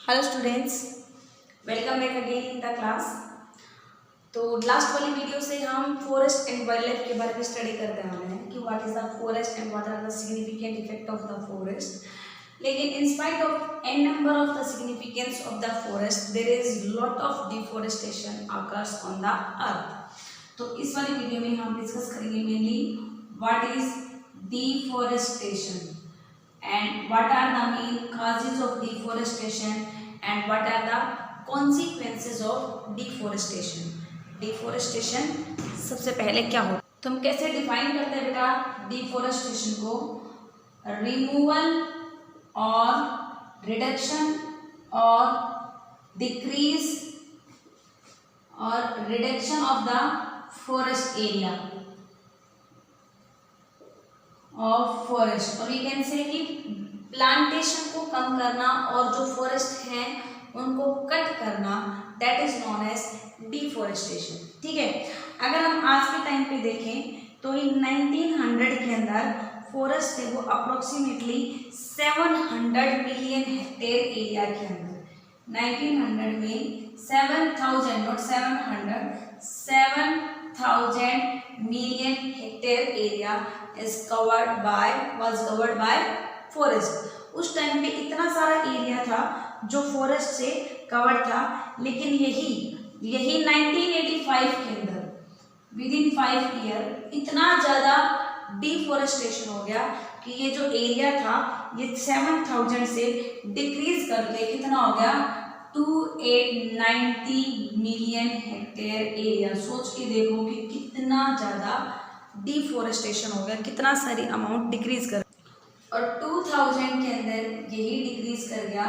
Hello students, welcome back again in the class. तो last वाली video से हम फॉरेस्ट एंड वाइल्ड लाइफ के बारे में स्टडी करते आ रहे हैं कि what is the forest and what are the significant effect of the forest. लेकिन in spite of an number of the significance of the forest there is lot of deforestation occurs on the earth. तो इस वाली video में हम discuss करेंगे mainly what is deforestation and what are the main causes of deforestation and what are the consequences of deforestation। deforestation सबसे पहले क्या होता है, तो हम कैसे डिफाइन करते हैं बेटा डिफोरेस्टेशन को? रिमूवल और रिडक्शन और डिक्रीज और reduction of the forest area of forest, और वी कैन से कि प्लांटेशन को कम करना और जो फॉरेस्ट हैं उनको कट करना, that is known as deforestation. ठीक है, अगर हम आज के टाइम पे देखें तो इन 1900 के अंदर फॉरेस्ट है वो अप्रोक्सीमेटली 700 मिलियन हेक्टेयर एरिया के अंदर 1900 में 7000 not 700 7000 million hectare area was covered by forest। उस टाइम पे इतना सारा एरिया था जो फॉरेस्ट से कवर्ड था, लेकिन यही 1985 के अंदर विद इन 5 ईयर इतना ज़्यादा डिफॉरेस्टेशन हो गया कि ये जो एरिया था ये 7000 से डिक्रीज करके कितना हो गया 2890 मिलियन हेक्टेयर एरिया। सोच के देखो कि कितना ज़्यादा डिफॉरेस्टेशन हो गया, कितना सारी अमाउंट डिक्रीज कर, और 2000 के अंदर यही डिक्रीज कर गया।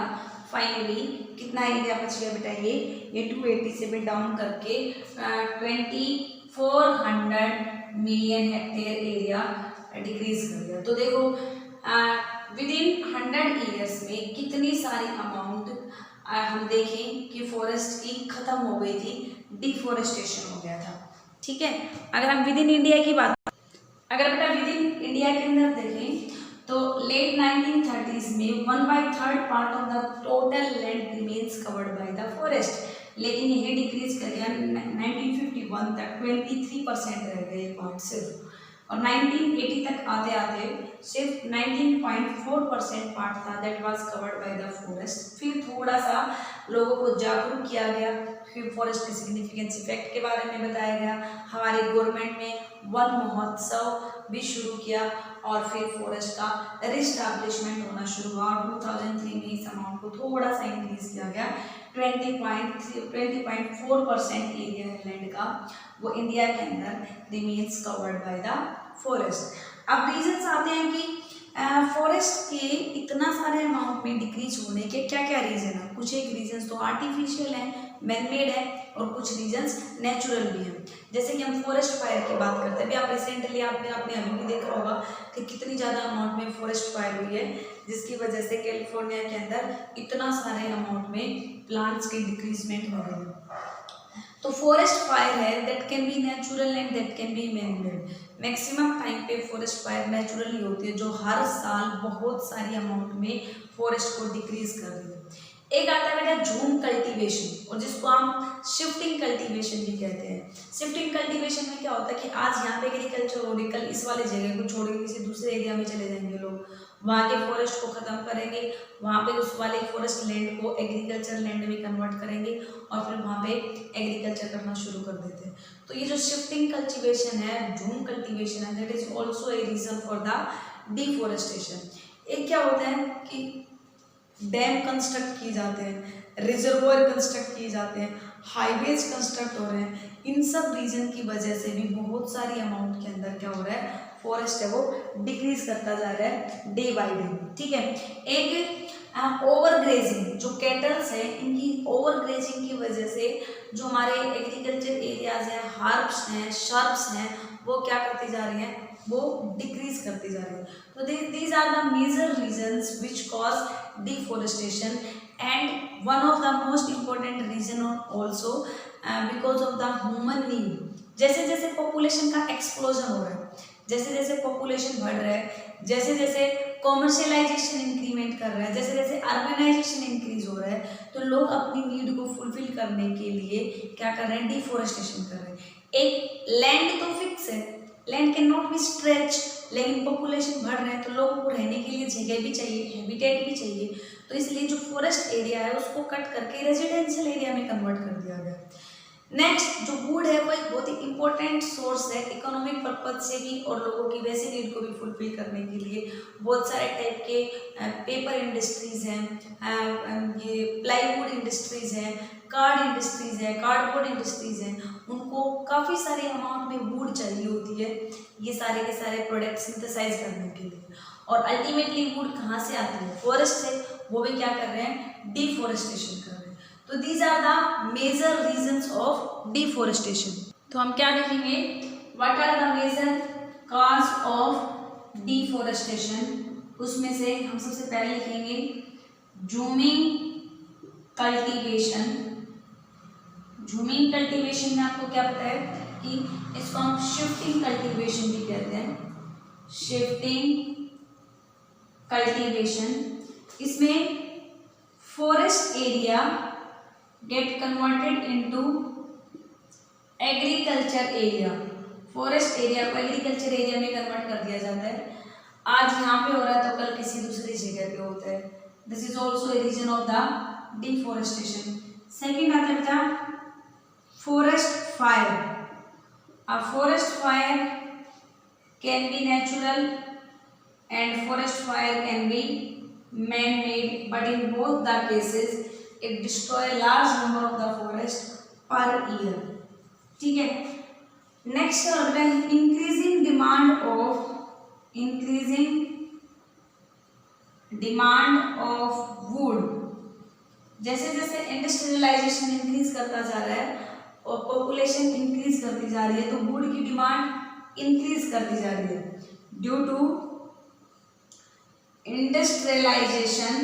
फाइनली कितना एरिया बच गया बेटा, ये 280 से भी डाउन करके 2400 मिलियन हेक्टेयर एरिया डिक्रीज कर गया। तो देखो विद इन 100 ईयर्स में कितनी सारी अमाउंट हम देखें कि फॉरेस्ट की खत्म हो गई थी, डिफॉरेस्टेशन हो गया था। ठीक है, अगर हम विद इन इंडिया की बात, अगर बेटा विद इन इंडिया के अंदर देखें तो लेट 1930s में 1/3 part of the total land remains covered by the forest, लेकिन यह डिक्रीज कर गया 1951 तक 23% रह गए पार्ट सिर्फ, और 1980 तक आते आते सिर्फ 19.4% पार्ट था that was covered by the forest. फिर थोड़ा सा लोगों को जागरूक किया गया, फिर फॉरेस्ट के सिग्निफिकेंस इफेक्ट के बारे में बताया गया, हमारी गवर्नमेंट ने वन महोत्सव भी शुरू किया और फिर फॉरेस्ट का रिस्टैब्लिशमेंट होना शुरू हुआ। 2003 में इस अमाउंट को थोड़ा सा इंक्रीज किया गया, 20.4% एरिया लैंड का वो इंडिया के अंदर remains covered by the forest. अब रीजंस आते हैं कि फॉरेस्ट के इतना सारे अमाउंट में डिक्रीज होने के क्या क्या रीजन है। कुछ एक रीजंस तो आर्टिफिशियल है, मैनमेड है, और कुछ रीजंस नेचुरल भी हैं। जैसे कि हम फॉरेस्ट फायर की बात करते हैं, अभी आप रिसेंटली आपने अभी भी देखा होगा कि कितनी ज़्यादा अमाउंट में फॉरेस्ट फायर हुई है, जिसकी वजह से कैलिफोर्निया के अंदर इतना सारे अमाउंट में प्लांट्स की डिक्रीजमेंट हो गई है। तो फॉरेस्ट फायर है that can be natural and that can be manmade. Maximum time पे फॉरेस्ट फायर नेचुरली होती है जो हर साल बहुत सारी अमाउंट में फॉरेस्ट को डिक्रीज कर रही है। एक आता है बेटा झूम कल्टीवेशन, और जिसको हम शिफ्टिंग कल्टीवेशन भी कहते हैं। शिफ्टिंग कल्टीवेशन में क्या होता है कि आज यहाँ पे एग्रीकल्चर हो रही, कल इस वाले जगह को छोड़ के किसी दूसरे एरिया में चले जाएंगे लोग, वहाँ के फॉरेस्ट को ख़त्म करेंगे, वहाँ पे उस वाले फॉरेस्ट लैंड को एग्रीकल्चर लैंड में कन्वर्ट करेंगे और फिर वहाँ पे एग्रीकल्चर करना शुरू कर देते हैं। तो ये जो शिफ्टिंग कल्टीवेशन है, झूम कल्टीवेशन है, that is also a reason for the deforestation. एक क्या होता है कि डैम कंस्ट्रक्ट किए जाते हैं, रिजर्वोयर कंस्ट्रक्ट किए जाते हैं, हाईवेज कंस्ट्रक्ट हो रहे हैं, इन सब रीजन की वजह से भी बहुत सारी अमाउंट के अंदर क्या हो रहा है, फॉरेस्ट है वो डिक्रीज करता जा रहा है डे बाय डे। ठीक है, एक ओवर ग्रेजिंग, जो कैटल्स है इनकी ओवर ग्रेजिंग की वजह से जो हमारे एग्रीकल्चर एरियाज हैं, हार्ब्स हैं, शर्ब्स हैं, वो क्या करती जा रही हैं, वो डिक्रीज करती जा रही है। तो these are the major reasons which cause deforestation, and one of the most important reason also because of the human need। जैसे जैसे पॉपुलेशन का एक्सप्लोजन हो रहा है, जैसे जैसे पॉपुलेशन बढ़ रहा है, जैसे जैसे कॉमर्शियलाइजेशन इंक्रीमेंट कर रहा है, जैसे जैसे अर्बनाइजेशन इंक्रीज हो रहा है तो लोग अपनी नीड को फुलफिल करने के लिए क्या कर रहे हैं, डिफोरेस्टेशन कर रहे हैं। एक लैंड तो फिक्स है, land can not be stretch, लेकिन पॉपुलेशन बढ़ रहे हैं तो लोगों को रहने के लिए जगह भी चाहिए, हैबिटेट भी चाहिए, तो इसलिए जो फॉरेस्ट एरिया है उसको कट करके रेजिडेंशियल एरिया में कन्वर्ट कर दिया गया। नेक्स्ट जो वुड है वो एक बहुत ही इंपॉर्टेंट सोर्स है इकोनॉमिक पर्पज से भी और लोगों की वैसे नीड को भी फुलफिल करने के लिए। बहुत सारे टाइप के पेपर इंडस्ट्रीज हैं, ये प्लाईवुड इंडस्ट्रीज हैं, कार्ड इंडस्ट्रीज है, कार्डबोर्ड इंडस्ट्रीज हैं, उनको काफ़ी सारे अमाउंट में वुड चाहिए होती है ये सारे के सारे प्रोडक्ट सिंथेसाइज करने के लिए। और अल्टीमेटली वुड कहाँ से आती है, फॉरेस्ट से, वो भी क्या कर रहे हैं, डिफोरेस्टेशन कर रहे हैं। तो these are the major reasons of deforestation. तो हम क्या देखेंगे, what are the major cause of deforestation. उसमें से हम सबसे पहले लिखेंगे जूमिंग कल्टीवेशन। जूमिंग कल्टीवेशन में आपको क्या पता है कि इसको हम शिफ्टिंग कल्टीवेशन भी कहते हैं, शिफ्टिंग कल्टीवेशन। इसमें forest area get converted into agriculture area. Forest area को एग्रीकल्चर एरिया में कन्वर्ट कर दिया जाता है। आज यहाँ पे हो रहा है तो कल किसी दूसरी जगह पे होता है। This is also a reason of the deforestation. Second आता है बेटा forest fire. A forest fire can be natural and forest fire can be man-made, but in both the cases it destroy large number of the forest per year. ठीक है, next है increasing demand of wood। जैसे जैसे industrialisation increase करता जा रहा है और पॉपुलेशन इंक्रीज करती जा रही है तो वुड की डिमांड इंक्रीज करती जा रही है due to industrialisation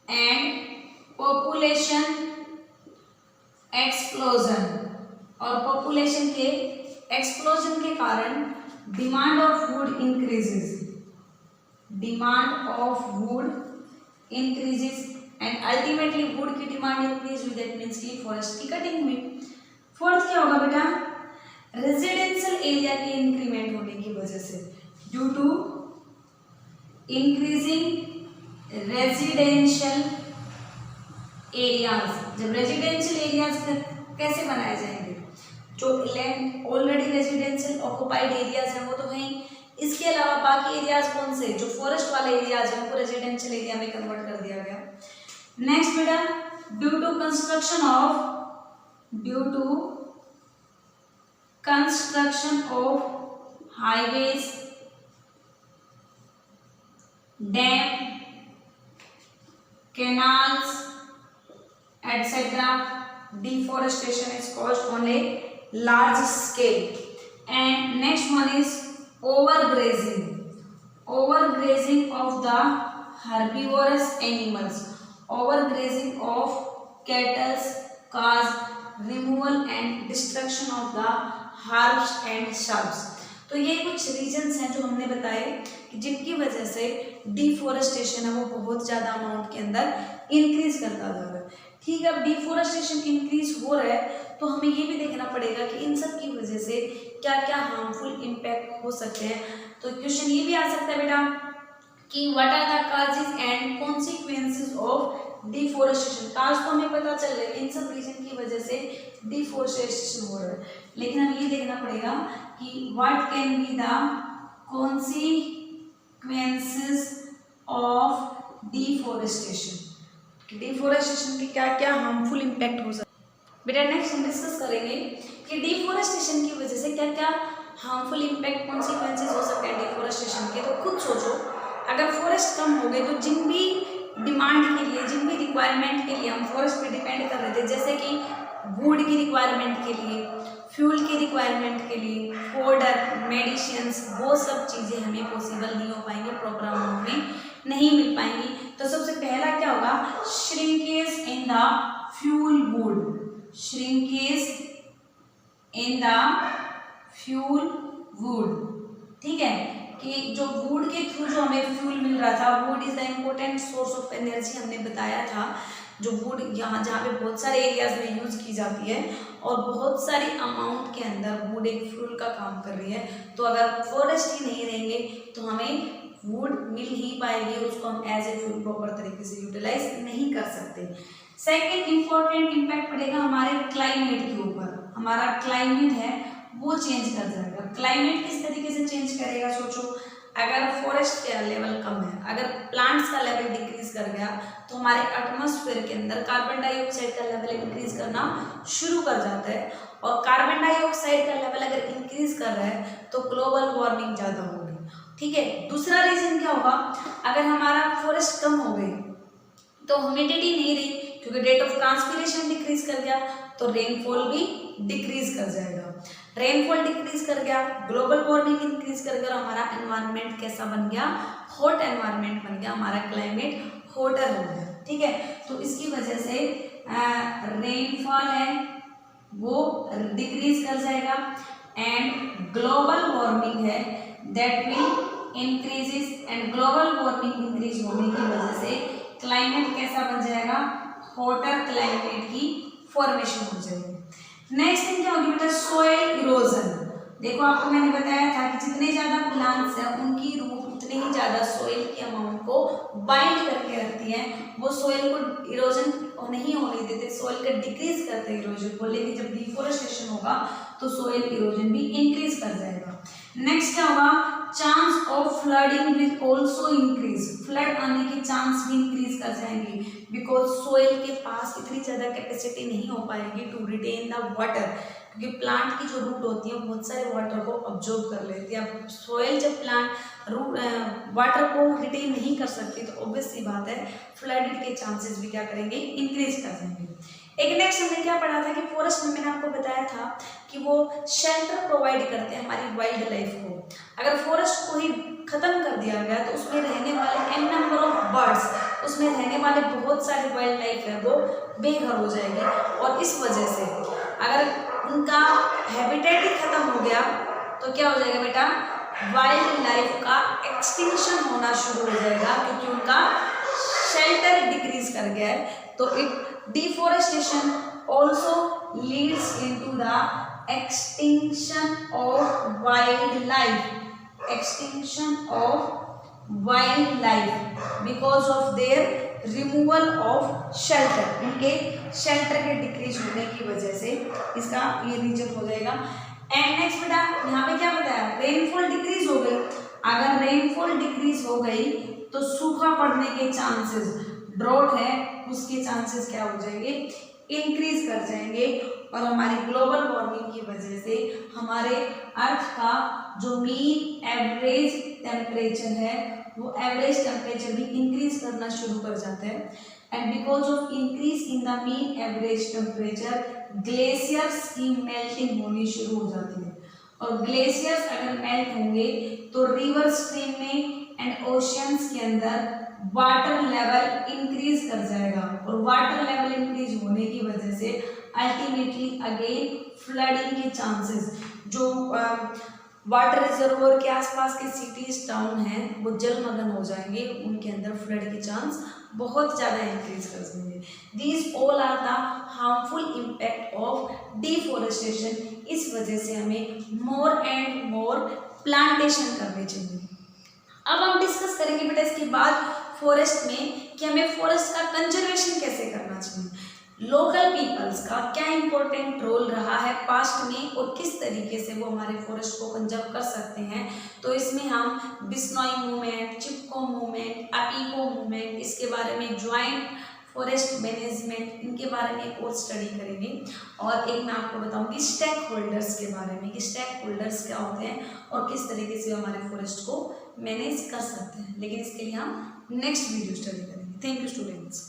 and population explosion. और पॉपुलेशन के एक्सप्लोजन के कारण demand of wood increases, demand of wood increases and ultimately wood की डिमांड इंक्रीज हुई, दैट मीन्स की फॉरेस्ट की कटिंग हुई। फोर्थ क्या होगा बेटा, रेजिडेंशियल एरिया के इंक्रीमेंट होने की वजह से, due to increasing residential areas. जब रेजिडेंशियल एरियाज कैसे बनाए जाएंगे, जो land already residential occupied areas हैं वो तो हैं, इसके अलावा बाकी एरियाज कौन से, जो फॉरेस्ट वाले एरियाज हैं उनको रेजिडेंशियल एरिया में कन्वर्ट कर दिया गया। नेक्स्ट बेटा due to construction of highways, dam, canals, etc. Deforestation is caused on a large scale. And next one is overgrazing. Overgrazing of the herbivorous animals. Overgrazing of cattle cause removal and destruction of the herbs and shrubs. तो ये कुछ reasons हैं जो हमने बताए कि जिनकी वजह से डिफोरेस्टेशन है वो बहुत ज़्यादा अमाउंट के अंदर इंक्रीज करता जा रहा है। ठीक है, अब डिफोरेस्टेशन इंक्रीज हो रहा है तो हमें ये भी देखना पड़ेगा कि इन सब की वजह से क्या क्या हार्मफुल इम्पैक्ट हो सकते हैं। तो क्वेश्चन ये भी आ सकता है बेटा कि what are the causes and consequences of deforestation. Cause तो हमें पता चल रहा है इन सब रीजन की वजह से डिफोरेस्टेशन हो रहा है, लेकिन हमें ये देखना पड़ेगा कि what can be the consequences of deforestation. Deforestation के क्या क्या हार्मफुल इम्पैक्ट हो सकते हैं। बेटा नेक्स्ट हम डिस्कस करेंगे कि डिफोरेस्टेशन की वजह से क्या क्या हार्मफुल इम्पैक्ट कॉन्सिक्वेंसेस हो सकते हैं डिफोरेस्टेशन के। तो खुद सोचो, अगर फॉरेस्ट कम हो गए तो जिन भी डिमांड के लिए, जिन भी रिक्वायरमेंट के लिए हम फॉरेस्ट पे डिपेंड कर रहे थे, जैसे कि वुड की रिक्वायरमेंट के लिए, फ्यूल की रिक्वायरमेंट के लिए, फोडर, मेडिसिन्स, वो सब चीज़ें हमें पॉसिबल नहीं हो पाएंगी, प्रॉपर अमाउंट में नहीं मिल पाएंगी। तो सबसे पहला क्या होगा, shrinkage in the fuel wood. Shrinkage in the fuel wood, ठीक है, कि जो वुड के थ्रू जो हमें फ्यूल मिल रहा था, would is the important source of energy, हमने बताया था। जो वुड यहाँ जहाँ पे बहुत सारे एरियाज में यूज की जाती है और बहुत सारी अमाउंट के अंदर वुड एक फ्यूल का काम कर रही है। तो अगर फॉरेस्ट ही नहीं रहेंगे तो हमें वुड मिल ही पाएगी, उसको हम एज ए फ्यूल प्रॉपर तरीके से यूटिलाइज नहीं कर सकते। सेकेंड इंपॉर्टेंट इम्पैक्ट पड़ेगा हमारे क्लाइमेट के ऊपर। हमारा क्लाइमेट है वो चेंज कर जाएगा। क्लाइमेट किस तरीके से चेंज करेगा, सोचो, अगर फॉरेस्ट का लेवल कम है, अगर प्लांट्स का लेवल डिक्रीज कर गया तो हमारे एटमॉस्फेयर के अंदर कार्बन डाइऑक्साइड का लेवल इंक्रीज करना शुरू कर जाता है, और कार्बन डाइऑक्साइड का लेवल अगर इंक्रीज कर रहा है तो ग्लोबल वार्मिंग ज़्यादा होगी। ठीक है, दूसरा रीजन क्या होगा, अगर हमारा फॉरेस्ट कम हो गई तो ह्यूमिडिटी नहीं रही, क्योंकि रेट ऑफ ट्रांसपिरेशन डिक्रीज कर गया तो रेनफॉल भी डिक्रीज कर जाएगा। रेनफॉल डिक्रीज कर गया, ग्लोबल वार्मिंग इंक्रीज कर गया, हमारा एनवायरनमेंट कैसा बन गया, हॉट एनवायरनमेंट बन गया, हमारा क्लाइमेट हॉटर हो गया। ठीक है, तो इसकी वजह से रेनफॉल है वो डिक्रीज कर जाएगा, एंड ग्लोबल वार्मिंग है that will increases, and global warming increase होने की वजह से क्लाइमेट कैसा बन जाएगा, हॉटर क्लाइमेट की फॉर्मेशन हो जाएगी। नेक्स्ट थिंग क्या होगी बेटा, सोइल इरोजन। देखो आपको मैंने बताया था कि जितने ज़्यादा प्लांट्स हैं उनकी रूट उतने ही ज़्यादा सोइल की अमाउंट को बाइंड करके रखती हैं, वो सोइल को इरोजन नहीं होने देते, सोइल का डिक्रीज करते हैं इरोजन को, लेकिन जब डिफोरेस्टेशन होगा तो सोइल इरोजन भी इंक्रीज कर जाएगा। नेक्स्ट क्या होगा, chance of flooding will also increase, flood आने के चांस भी इंक्रीज कर जाएंगे, बिकॉज सोइल के पास इतनी ज़्यादा कैपेसिटी नहीं हो पाएगी टू रिटेन द वाटर, क्योंकि प्लांट की जो रूट होती है बहुत सारे वाटर को ऑब्जॉर्व कर लेती है। अब सोइल जब प्लांट रूट वाटर को रिटेन नहीं कर सकती तो ऑब्वियस सी बात है फ्लड के चांसेस भी क्या करेंगे, इंक्रीज कर देंगे। एक नेक्स्ट हमने क्या पढ़ा था कि फॉरेस्ट में मैंने आपको बताया था कि वो शेल्टर प्रोवाइड करते हैं हमारी वाइल्ड लाइफ को। अगर फॉरेस्ट को ही खत्म कर दिया गया तो उसमें रहने वाले एन नंबर ऑफ बर्ड्स, उसमें रहने वाले बहुत सारे वाइल्ड लाइफ है वो बेघर हो जाएगी, और इस वजह से अगर उनका हैबिटेट ही खत्म हो गया तो क्या हो जाएगा बेटा, वाइल्ड लाइफ का एक्सटिंक्शन होना शुरू हो जाएगा, क्योंकि उनका शेल्टर डिक्रीज कर गया है। तो it deforestation also leads into the extinction of wildlife, extinction of wildlife because of their removal of shelter, उनके shelter के डिक्रीज होने की वजह से इसका ये रीजन हो जाएगा। एंड नेक्स्ट बेटा यहाँ पे क्या बताया, रेनफॉल डिक्रीज हो गई, अगर रेनफॉल डिक्रीज हो गई तो सूखा पड़ने के चांसेस, ड्रॉट है उसके चांसेस क्या हो जाएंगे, इंक्रीज कर जाएंगे, और हमारी ग्लोबल वार्मिंग की वजह से हमारे अर्थ का जो मीन एवरेज टेम्परेचर है वो एवरेज टेम्परेचर भी इंक्रीज करना शुरू कर जाता है, and because of increase in the mean average temperature glaciers की मेल्टिंग होनी शुरू हो जाती है, और ग्लेशियर्स अगर मेल्ट होंगे तो रिवर स्ट्रीम में एंड ओशियंस के अंदर वाटर लेवल इंक्रीज कर जाएगा, और वाटर लेवल इंक्रीज होने की वजह से अल्टीमेटली अगेन फ्लडिंग के चांसेस, जो वाटर रिजर्वोयर के आसपास के सिटीज टाउन हैं वो जलमग्न हो जाएंगे, उनके अंदर फ्लड के चांस बहुत ज़्यादा इंक्रीज कर देंगे। These all are the harmful impact of deforestation. इस वजह से हमें मोर एंड मोर प्लांटेशन करने चाहिए। अब हम डिस्कस करेंगे बेटा इसके बाद फॉरेस्ट में कि हमें फॉरेस्ट का कंजर्वेशन कैसे करना चाहिए, लोकल पीपल्स का क्या इंपॉर्टेंट रोल रहा है पास्ट में और किस तरीके से वो हमारे फॉरेस्ट को कंजर्व कर सकते हैं। तो इसमें हम बिश्नोई मूवमेंट, चिपको मूवमेंट, अपीको मूवमेंट, इसके बारे में ज्वाइंट फॉरेस्ट मैनेजमेंट, इनके बारे में और स्टडी करेंगे। और एक मैं आपको बताऊंगी स्टेक होल्डर्स के बारे में कि स्टेक होल्डर्स क्या होते हैं और किस तरीके से हमारे फॉरेस्ट को मैनेज कर सकते हैं, लेकिन इसके लिए हम नेक्स्ट वीडियो स्टडी करेंगे। Thank you students.